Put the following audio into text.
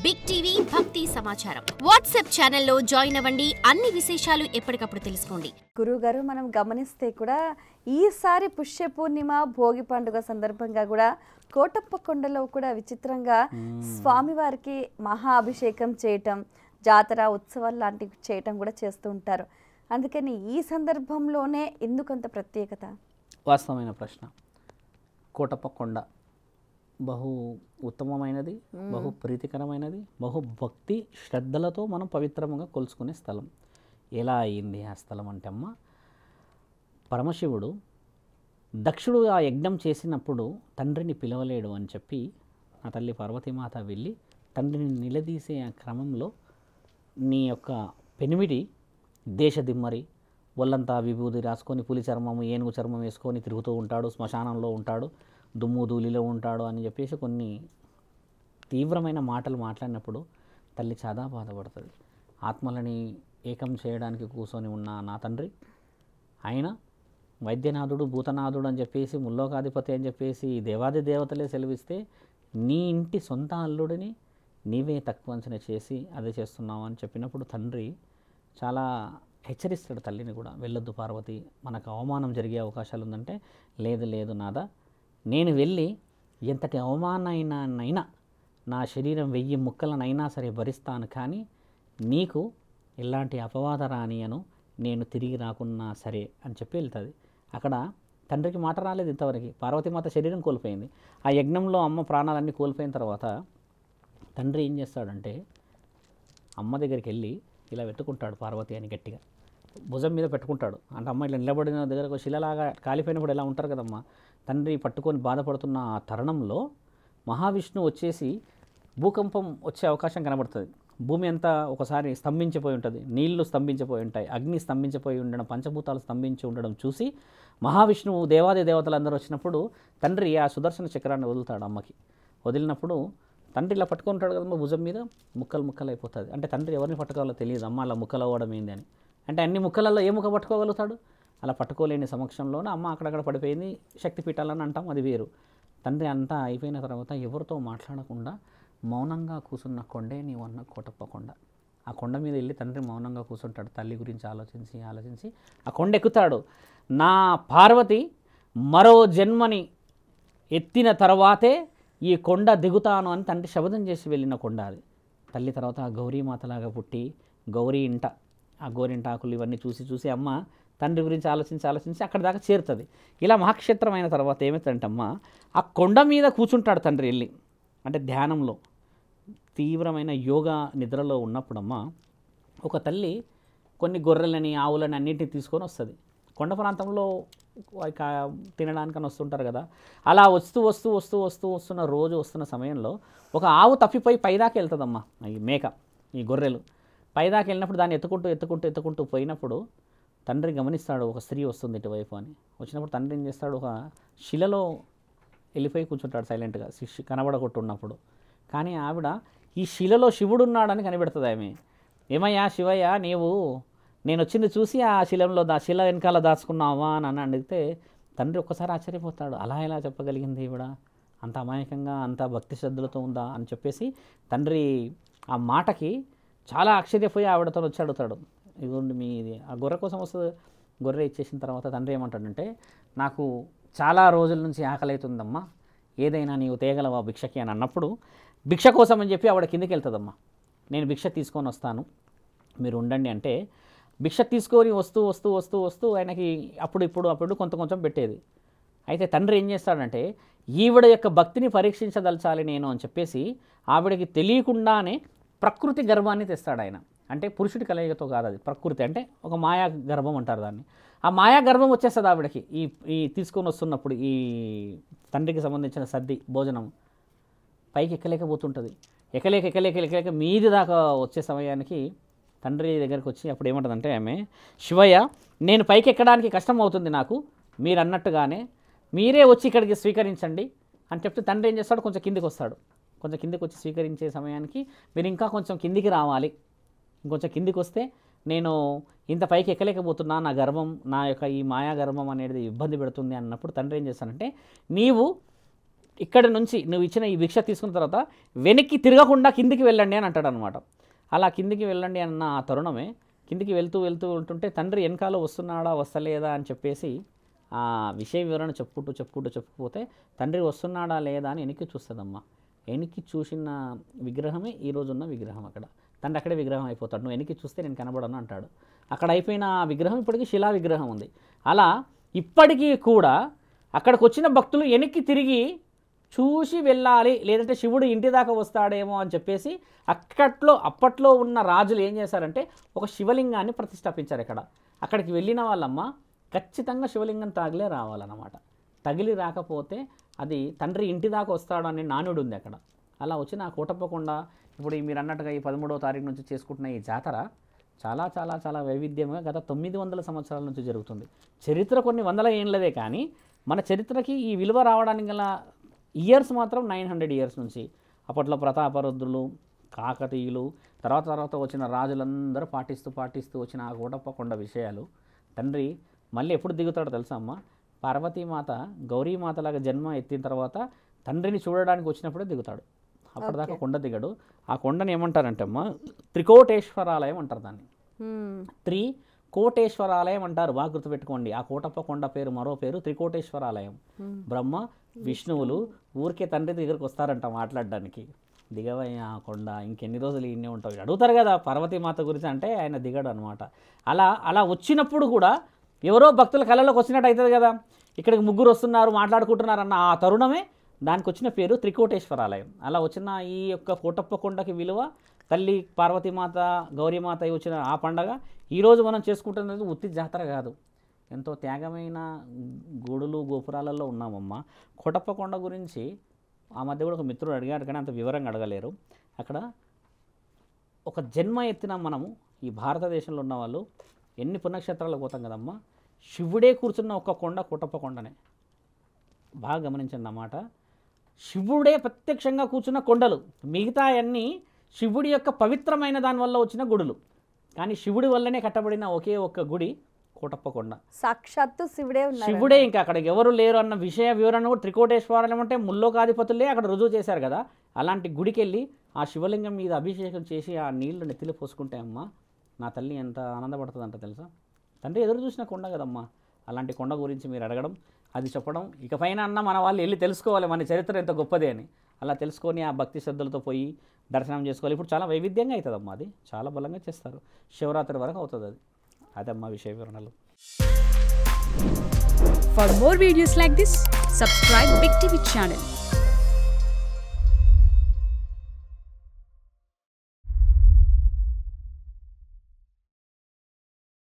Big TV భక్తి సమాచారం WhatsApp ఛానల్లో జాయిన్ అవ్వండి. అన్ని విశేషాలు ఎప్పటికప్పుడు తెలుసుకోండి. గురువుగారు, మనం గమనిస్తే కూడా ఈసారి పుష్య పూర్ణిమ భోగి పండుగ సందర్భంగా కూడా కోటప్ప కొండలో కూడా విచిత్రంగా స్వామివారికి మహా అభిషేకం చేయటం, జాతర ఉత్సవాలు లాంటివి చేయటం కూడా చేస్తూ ఉంటారు. అందుకని ఈ సందర్భంలోనే ఎందుకంత ప్రత్యేకత? వాస్తవమైన ప్రశ్న. కోటప్ప కొండ బహు ఉత్తమమైనది, బహు ప్రీతికరమైనది, బహు భక్తి శ్రద్ధలతో మనం పవిత్రంగా కొలుసుకునే స్థలం. ఎలా అయింది ఆ స్థలం అంటే అమ్మ, పరమశివుడు దక్షుడు ఆ యజ్ఞం చేసినప్పుడు తండ్రిని పిలవలేడు అని చెప్పి నా తల్లి పార్వతీమాత వెళ్ళి తండ్రిని నిలదీసే ఆ క్రమంలో నీ యొక్క పెనిమిటి దేశదిమ్మరి ఒళ్ళంతా విభూది రాసుకొని పులి చర్మము ఏనుగు చర్మం వేసుకొని తిరుగుతూ ఉంటాడు, శ్మశానంలో ఉంటాడు, దుమ్ము ధూళిలో ఉంటాడు అని చెప్పేసి కొన్ని తీవ్రమైన మాటలు మాట్లాడినప్పుడు తల్లి చాలా బాధపడుతుంది. ఆత్మలని ఏకం చేయడానికి కూర్చొని ఉన్న నా తండ్రి ఆయన వైద్యనాథుడు భూతనాథుడు అని చెప్పేసి ముల్లోకాధిపతి అని చెప్పేసి దేవాది దేవతలే సెలవిస్తే నీ ఇంటి సొంత అల్లుడిని నీవే తక్కువ అంచనా చేసి అదే చేస్తున్నావు అని చెప్పినప్పుడు తండ్రి చాలా హెచ్చరిస్తాడు తల్లిని కూడా. వెళ్ళొద్దు పార్వతి, మనకు అవమానం జరిగే అవకాశాలు ఉందంటే లేదు లేదు నాదా, నేను వెళ్ళి ఎంతటి అవమానమైనా నా శరీరం 1000 ముక్కలనైనా సరే భరిస్తాను, కానీ నీకు ఎలాంటి అపవాద రానియను, నేను తిరిగి రాకున్నా సరే అని చెప్పి వెళ్తుంది. అక్కడ తండ్రికి మాట రాలేదు ఇంతవరకు. పార్వతీమాత శరీరం కోల్పోయింది. ఆ యజ్ఞంలో అమ్మ ప్రాణాలన్నీ కోల్పోయిన తర్వాత తండ్రి ఏం చేస్తాడంటే అమ్మ దగ్గరికి వెళ్ళి ఇలా పెట్టుకుంటాడు పార్వతి అని గట్టిగా భుజం మీద పెట్టుకుంటాడు. అంటే అమ్మ ఇలా నిలబడిన దగ్గర శిలలాగా కాలిపోయినప్పుడు ఎలా ఉంటారు కదమ్మా, తండ్రి పట్టుకొని బాధపడుతున్న ఆ తరుణంలో మహావిష్ణువు వచ్చేసి భూకంపం వచ్చే అవకాశం కనబడుతుంది. భూమి అంతా ఒకసారి స్తంభించిపోయి ఉంటుంది, నీళ్లు స్తంభించిపోయి ఉంటాయి, అగ్ని స్తంభించిపోయి ఉండడం, పంచభూతాలు స్తంభించి ఉండడం చూసి మహావిష్ణువు దేవాది దేవతలందరూ వచ్చినప్పుడు తండ్రి ఆ సుదర్శన చక్రాన్ని వదులుతాడు అమ్మకి. వదిలినప్పుడు తండ్రి ఇలా పట్టుకుంటాడు కదమ్మా భుజం మీద, ముక్కలు ముక్కలు అయిపోతుంది. అంటే తండ్రి ఎవరిని పట్టుకోవాలో తెలియదు, అమ్మ అలా ముక్కలు అవ్వడం ఏంది అని. అంటే అన్ని ముక్కలలో ఏ ముక్క పట్టుకోగలుగుతాడు? అలా పట్టుకోలేని సమక్షంలోనే అమ్మ అక్కడక్కడ పడిపోయింది. శక్తిపీఠాలని అంటాం, అది వేరు. తండ్రి అంతా అయిపోయిన తర్వాత ఎవరితో మాట్లాడకుండా మౌనంగా కూర్చున్న కొండే నీవు అన్న కోటప్ప కొండ. ఆ కొండ మీద వెళ్ళి తండ్రి మౌనంగా కూర్చుంటాడు. తల్లి గురించి ఆలోచించి ఆ కొండ ఎక్కుతాడు. నా పార్వతి మరో జన్మని ఎత్తిన తర్వాతే ఈ కొండ దిగుతాను అని తండ్రి శబదం చేసి వెళ్ళిన కొండ అది. తల్లి తర్వాత ఆ గౌరీమాతలాగా పుట్టి గౌరీ ఇంట, ఆ గోరింట ఆకులు ఇవన్నీ చూసి అమ్మ తండ్రి గురించి ఆలోచించి అక్కడి దాకా చేరుతుంది. ఇలా మహాక్షేత్రం అయిన తర్వాత ఏమవుతుందంటే అమ్మ ఆ కొండ మీద కూర్చుంటాడు తండ్రి వెళ్ళి. అంటే ధ్యానంలో తీవ్రమైన యోగా నిద్రలో ఉన్నప్పుడమ్మ ఒక తల్లి కొన్ని గొర్రెలని ఆవులని అన్నింటినీ తీసుకొని వస్తుంది. కొండ ప్రాంతంలో తినడానికని వస్తుంటారు కదా. అలా వస్తున్న రోజు వస్తున్న సమయంలో ఒక ఆవు తప్పిపోయి పైదాకా వెళ్తుందమ్మా. ఈ మేక, ఈ గొర్రెలు పైదాకా వెళ్ళినప్పుడు దాన్ని ఎత్తుకుంటూ పోయినప్పుడు తండ్రి గమనిస్తాడు ఒక స్త్రీ వస్తుంది ఇటువైపు అని. వచ్చినప్పుడు తండ్రి ఏం చేస్తాడు, ఒక శిలలో వెళ్ళిపోయి కూర్చుంటాడు సైలెంట్గా కనబడగొట్టున్నప్పుడు. కానీ ఆవిడ ఈ శిలలో శివుడు ఉన్నాడని కనిపెడుతుంది ఆమె. ఏమయ్యా శివయ్య, నేను వచ్చింది చూసి ఆ శిల వెనకాల దాచుకున్నావా అని అడిగితే తండ్రి ఒక్కసారి ఆశ్చర్యపోతాడు. అలా ఎలా చెప్పగలిగింది ఈవిడ, అంత అమాయకంగా అంత భక్తి శ్రద్ధలతో ఉందా అని చెప్పేసి తండ్రి ఆ మాటకి చాలా ఆశ్చర్యపోయి ఆవిడతో వచ్చి అడుగుతాడు, ఇదిగోండి మీది ఆ గొర్రె కోసం వస్తుంది. గొర్రె ఇచ్చేసిన తర్వాత తండ్రి ఏమంటాడంటే, నాకు చాలా రోజుల నుంచి ఆకలి అవుతుందమ్మా, ఏదైనా నీవు తేగలవా భిక్షకి అని అన్నప్పుడు భిక్ష కోసం అని చెప్పి ఆవిడ కిందికి వెళ్తుందమ్మా. నేను భిక్ష తీసుకొని వస్తాను, మీరు ఉండండి అంటే భిక్ష తీసుకొని వస్తూ ఆయనకి అప్పుడు కొంచెం పెట్టేది. అయితే తండ్రి ఏం చేస్తాడంటే ఈవిడ యొక్క భక్తిని పరీక్షించదలచాలి నేను అని చెప్పేసి ఆవిడకి తెలియకుండానే ప్రకృతి గర్భాన్ని తెస్తాడు ఆయన. అంటే పురుషుడి కలయికతో కాదు, అది ప్రకృతి, అంటే ఒక మాయా గర్భం అంటారు దాన్ని. ఆ మాయా గర్భం వచ్చేస్తుంది ఆవిడకి ఈ తీసుకొని వస్తున్నప్పుడు. ఈ తండ్రికి సంబంధించిన సద్ది భోజనం పైకి ఎక్కలేకపోతుంటుంది. ఎక్కలేక మీది దాకా వచ్చే సమయానికి తండ్రి దగ్గరికి వచ్చి అప్పుడు ఏమంటుందంటే ఆమె, శివయ్య నేను పైకి ఎక్కడానికి కష్టం అవుతుంది నాకు, మీరు అన్నట్టుగానే మీరే వచ్చి ఇక్కడికి స్వీకరించండి అని చెప్తే తండ్రి ఏం చేస్తాడు, కొంచెం కిందికి వస్తాడు. కొంచెం కిందికి వచ్చి స్వీకరించే సమయానికి మీరు ఇంకా కొంచెం కిందికి రావాలి, ఇంకొంచెం కిందికి వస్తే నేను ఇంత పైకి ఎక్కలేకపోతున్నా, నా గర్భం, నా యొక్క ఈ మాయా గర్భం అనేది ఇబ్బంది పెడుతుంది అన్నప్పుడు తండ్రి ఏం చేస్తానంటే, నీవు ఇక్కడి నుంచి నువ్వు ఇచ్చిన ఈ భిక్ష తీసుకున్న తర్వాత వెనక్కి తిరగకుండా కిందికి వెళ్ళండి అని అంటాడు అనమాట. అలా కిందికి వెళ్ళండి అన్న ఆ తరుణమే కిందికి వెళ్తూ ఉంటుంటే తండ్రి వెనకాల వస్తున్నాడా వస్తలేదా అని చెప్పేసి ఆ విషయ వివరణ చెప్పుకుంటూ తండ్రి వస్తున్నాడా లేదా అని వెనక్కి చూస్తుందమ్మా. వెనక్కి చూసిన విగ్రహమే ఈరోజున్న విగ్రహం. అక్కడ తండ్రి అక్కడే విగ్రహం అయిపోతాడు. నువ్వు వెనక్కి చూస్తే నేను కనబడను అంటాడు. అక్కడ అయిపోయిన ఆ విగ్రహం ఇప్పటికీ శిలా విగ్రహం ఉంది. అలా ఇప్పటికీ కూడా అక్కడికి వచ్చిన భక్తులు వెనక్కి తిరిగి చూసి వెళ్ళాలి, లేదంటే శివుడు ఇంటి దాకా వస్తాడేమో అని చెప్పేసి అప్పట్లో ఉన్న రాజులు ఏం చేశారంటే ఒక శివలింగాన్ని ప్రతిష్టాపించారు. అక్కడికి వెళ్ళిన వాళ్ళమ్మ ఖచ్చితంగా శివలింగం తాగిలే రావాలన్నమాట. తగిలి రాకపోతే అది తండ్రి ఇంటి దాకా వస్తాడు అనే నానుడు ఉంది అక్కడ. అలా వచ్చిన ఆ కోటప్పకొండ ఇప్పుడు మీరు అన్నట్టుగా ఈ 13వ తారీఖు నుంచి చేసుకుంటున్న ఈ జాతర చాలా చాలా చాలా వైవిధ్యంగా గత 900 సంవత్సరాల నుంచి జరుగుతుంది. చరిత్ర కొన్ని వందల ఏళ్ళదే, కానీ మన చరిత్రకి ఈ విలువ రావడానికి గల ఇయర్స్ మాత్రం 900 ఇయర్స్ నుంచి. అప్పట్లో ప్రతాపరుద్రులు, కాకతీయులు, తర్వాత వచ్చిన రాజులందరూ పాటిస్తూ వచ్చిన ఆ కోటప్పకొండ విషయాలు తండ్రి మళ్ళీ ఎప్పుడు దిగుతాడో తెలుసా అమ్మ? పార్వతీమాత గౌరీమాతలాగా జన్మ ఎత్తిన తర్వాత తండ్రిని చూడడానికి వచ్చినప్పుడే దిగుతాడు. అప్పటిదాకా కొండ దిగడు. ఆ కొండని ఏమంటారంటే అమ్మ త్రికోటేశ్వరాలయం అంటారు. దాన్ని త్రికోటేశ్వరాలయం అంటారు. బాగా గుర్తుపెట్టుకోండి. ఆ కోటప్పకొండ పేరు మరో పేరు త్రికోటేశ్వరాలయం. బ్రహ్మ విష్ణువులు ఊరికే తండ్రి దగ్గరికి వస్తారంట మాట్లాడడానికి. దిగవయ్య ఆ కొండ, ఇంకెన్ని రోజులు ఇన్నే ఉంటావు అడుగుతారు కదా పార్వతీమాత గురించి, అంటే ఆయన దిగడు అనమాట. అలా వచ్చినప్పుడు కూడా ఎవరో భక్తుల కళలోకి వచ్చినట్టు అవుతుంది కదా. ఇక్కడికి ముగ్గురు వస్తున్నారు మాట్లాడుకుంటున్నారు అన్న ఆ తరుణమే దానికి వచ్చిన పేరు త్రికోటేశ్వరాలయం. అలా వచ్చిన ఈ యొక్క కోటప్పకొండకి విలువ తల్లి పార్వతీమాత గౌరీమాత వచ్చిన ఆ పండగ ఈరోజు మనం చేసుకుంటున్నది ఉత్తి జాతర కాదు. ఎంతో త్యాగమైన గూడులు గోపురాలలో ఉన్నామమ్మ. కోటప్పకొండ గురించి ఆ మధ్య కూడా ఒక మిత్రుడు అడిగాడు, కానీ అంత వివరంగా అడగలేరు. అక్కడ ఒక జన్మ ఎత్తిన మనము ఈ భారతదేశంలో ఉన్న వాళ్ళు ఎన్ని పుణ్యక్షేత్రాలకు పోతాం కదమ్మా, శివుడే కూర్చున్న ఒక్క కొండ కోటప్పకొండనే. బాగా గమనించండి అన్నమాట. శివుడే ప్రత్యక్షంగా కూర్చున్న కొండలు, మిగతా అన్నీ శివుడి యొక్క పవిత్రమైన దానివల్ల వచ్చిన గుడులు. కానీ శివుడి వల్లనే కట్టబడిన ఒకే ఒక్క గుడి కోటప్పకొండ. సాక్షాత్తు శివుడే, ఇంకా అక్కడికి ఎవరు లేరు అన్న విషయ వివరణ కూడా త్రికోటేశ్వరాలయం అంటే ముల్లోకాధిపతులే అక్కడ రుజువు చేశారు కదా. అలాంటి గుడికి వెళ్ళి ఆ శివలింగం మీద అభిషేకం చేసి ఆ నీళ్లు నెత్తిలో పోసుకుంటే అమ్మ నా తల్లి ఎంత ఆనందపడుతుందంట తెలుసా. తండ్రి ఎదురు చూసిన కొండ కదమ్మా. అలాంటి కొండ గురించి మీరు అడగడం, అది చెప్పడం, ఇకపైన అన్న మన వాళ్ళు వెళ్ళి తెలుసుకోవాలి మన చరిత్ర ఎంత గొప్పదే అని. అలా తెలుసుకొని ఆ భక్తి శ్రద్ధలతో పోయి దర్శనం చేసుకోవాలి. ఇప్పుడు చాలా వైవిధ్యంగా అవుతుందమ్మా, అది చాలా బలంగా చేస్తారు. శివరాత్రి వరకు అవుతుంది అది. అదమ్మా విషయ వివరణలు. For more videos like this, subscribe Big TV channel.